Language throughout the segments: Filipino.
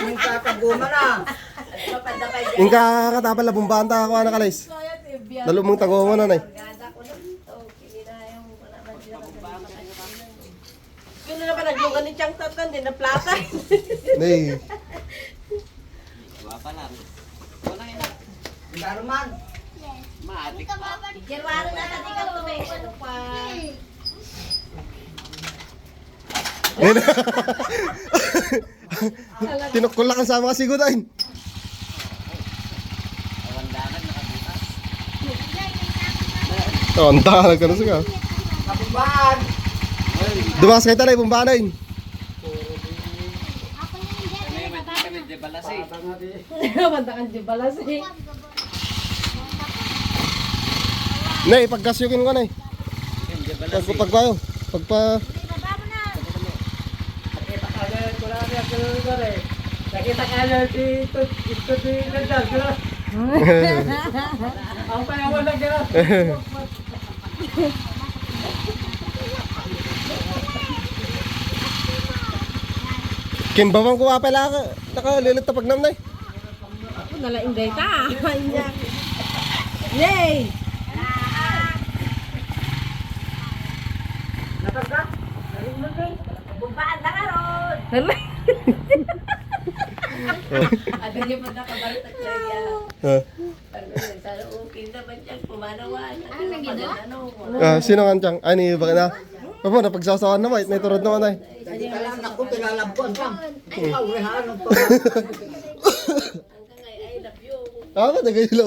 Yung kakaguma na. Yung kakatapal na bumbanta ako na kalis. Lalo mong tago mo na nay. Yun na naman naglungan ni Chang Tatan din na plata. Nay. Daruman. Gerwaro na natin ikaw tumay. Ano pa? Tinukulakan sa mga sigod ay. Oh, ang talag ka na siya. Kabumbaan. Dumas kayo talay, bumbanain. Banda kang jibalas eh. Nay, pagkasyukin ko nay. Pagpayo. Pagpa... Nakita ka na dito di nandang. Ang payawan na gano'n. Kimbawang kuha pala ka. Nakalilit na pagnam nay. Ako nalaing data. Yay! Natagka? Bumbaan na ka ron! Ada niya pa nakabalit at kaya. Sana okay naman siyang pumanawan. Sino nga tiyang? Ay, ni bakit na? Papa, napagsasawan na may turod naman ay. Lagi ka lang ako pinalabon ka. Ikaw, rehaan ng Hanggang ay love you. Tama, nagaylo.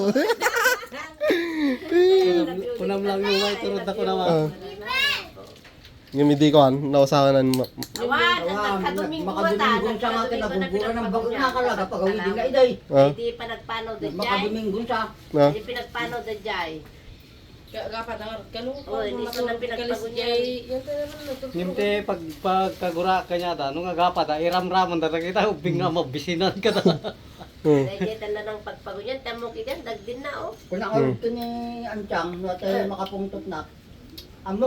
Punam lang yung may turod ako naman. Yung hindi ko nausahan ng... Awan, ang magkaduming kumata. Makaduminggon siya nga kinabugura ng bago nakalaga pag-awidin ka iday. Hindi pa nagpanaw da jay. Makaduminggon siya. Hindi pinagpanaw da jay. Gapa na kanong Oh, hindi ko na pinagpagunyan. Nimte pagkagura kanya ta nung agapa ta iramramon ta kita ubing nga mabisinan ka ta. Dahil na ng pagpagunyan. Tamo kigan, dagdin na oh. Kung nakalito ni Anchang, no, at makapungtot na. Ang